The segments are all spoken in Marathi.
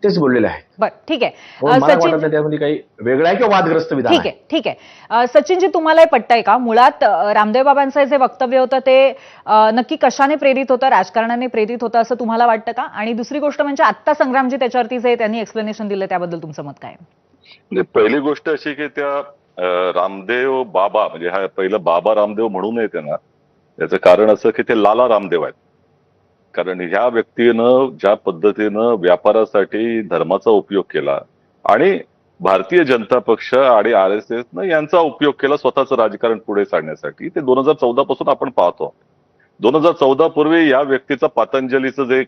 तेच बोललेले आहेत. बरं, ठीक आहे. मला वाटत सचिन, नाही त्यामध्ये काही वेगळं आहे किंवा वादग्रस्त विधान ठीक आहे. आहे, ठीक आहे. सचिनजी, तुम्हालाही पटतंय का? मुळात रामदेव बाबांचं जे वक्तव्य होतं ते नक्की कशाने प्रेरित होतं, राजकारणाने प्रेरित होतं असं तुम्हाला वाटतं का? आणि दुसरी गोष्ट म्हणजे आत्ता संग्रामजी त्याच्यावरती जे त्यांनी एक्सप्लेनेशन दिलं त्याबद्दल तुमचं मत काय आहे? म्हणजे पहिली गोष्ट अशी की त्या रामदेव बाबा म्हणजे हा पहिलं बाबा रामदेव म्हणू नये त्यांना. याचं कारण असं की ते लाला रामदेव आहेत. कारण ह्या व्यक्तीनं ज्या पद्धतीनं व्यापारासाठी धर्माचा उपयोग केला आणि भारतीय जनता पक्ष आणि RSSनं यांचा उपयोग केला स्वतःचं राजकारण पुढे साधण्यासाठी, ते 2014 पासून आपण पाहतो. 2014 पूर्वी या व्यक्तीचा पतंजलीचं जे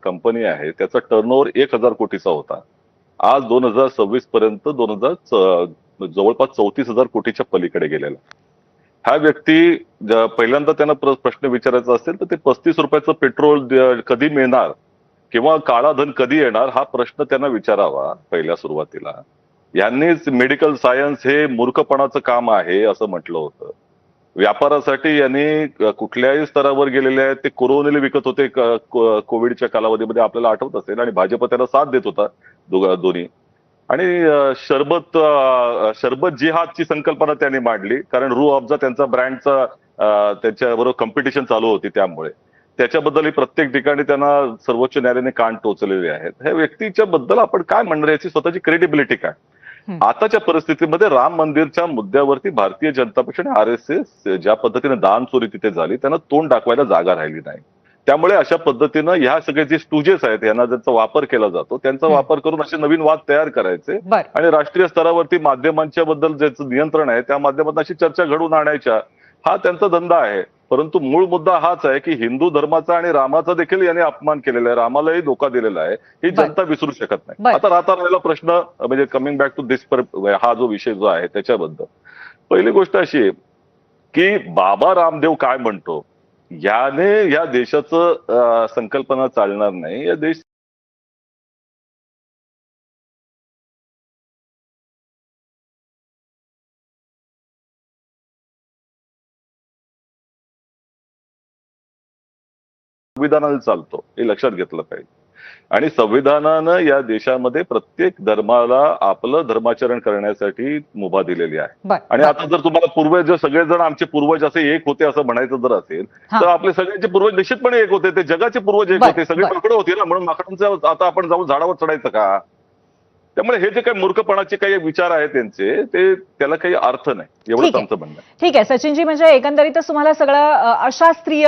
कंपनी आहे त्याचा टर्नओव्हर 1,000 कोटीचा होता. आज 2026 पर्यंत जवळपास 34,000 कोटीच्या पलीकडे गेलेला. हा व्यक्ती पहिल्यांदा त्यांना प्रश्न विचारायचा असेल तर ते 35 रुपयाचं पेट्रोल कधी मिळणार किंवा काळा धन कधी येणार हा प्रश्न त्यांना विचारावा पहिल्या सुरुवातीला. यांनीच मेडिकल सायन्स हे मूर्खपणाचं काम आहे असं म्हटलं होतं. व्यापारासाठी यांनी कुठल्याही स्तरावर गेलेले आहेत ते कोरोनाला विकत होते कोविडच्या कालावधीमध्ये आपल्याला आठवत असेल आणि भाजप त्याला साथ देत होता दोन्ही. आणि शरबत जिहादची संकल्पना त्यांनी मांडली कारण रूह अफजा त्यांचा ब्रँडचा त्याच्याबरोबर कॉम्पिटिशन चालू होती त्यामुळे. त्याच्याबद्दल प्रत्येक ठिकाणी त्यांना सर्वोच्च न्यायालयाने कान टोचलेले आहेत. ह्या व्यक्तीच्या बद्दल आपण काय म्हणणार याची स्वतःची क्रेडिबिलिटी काय? आताच्या परिस्थितीमध्ये राम मंदिरच्या मुद्द्यावरती भारतीय जनता पक्ष आणि RSS ज्या पद्धतीने दान चोरी तिथे झाली त्यांना तोंड दाखवायला जागा राहिली नाही. त्यामुळे अशा पद्धतीनं ह्या सगळे जे स्टुजेस आहेत यांना ज्यांचा वापर केला जातो त्यांचा वापर करून असे नवीन वाद तयार करायचे आणि राष्ट्रीय स्तरावरती माध्यमांच्या बद्दल ज्याचं नियंत्रण आहे त्या माध्यमातून अशी चर्चा घडवून आणायच्या हा त्यांचा धंदा आहे. परंतु मूळ मुद्दा हाच आहे की हिंदू धर्माचा आणि रामाचा देखील यांनी अपमान केलेला आहे, रामालाही धोका दिलेला आहे, ही जनता विसरू शकत नाही. आता राहिला प्रश्न म्हणजे कमिंग बॅक टू दिस हा जो विषय जो आहे त्याच्याबद्दल पहिली गोष्ट अशी आहे की बाबा रामदेव काय म्हणतो याने या देशाचं संकल्पना चालणार नाही. या देश संविधानाला चालतो हे लक्षात घेतलं पाहिजे. आणि संविधानानं या देशामध्ये प्रत्येक धर्माला आपलं धर्माचरण करण्यासाठी मुभा दिलेली आहे. आणि आता जर तुम्हाला पूर्वज सगळेजण आमचे पूर्वज असे एक होते असं म्हणायचं जर असेल तर आपले सगळ्यांचे पूर्वज निश्चितपणे एक होते. ते जगाचे पूर्वज एक होते, सगळे माकडं होती ना, म्हणून माकडांचं आता आपण जाऊन झाडावर चढायचं का? त्यामुळे हे जे काही मूर्खपणाचे काही विचार आहेत त्यांचे ते त्याला काही अर्थ नाही एवढंच आमचं म्हणणं आहे. ठीक आहे सचिनजी, म्हणजे एकंदरीतच तुम्हाला सगळं अशास्त्रीय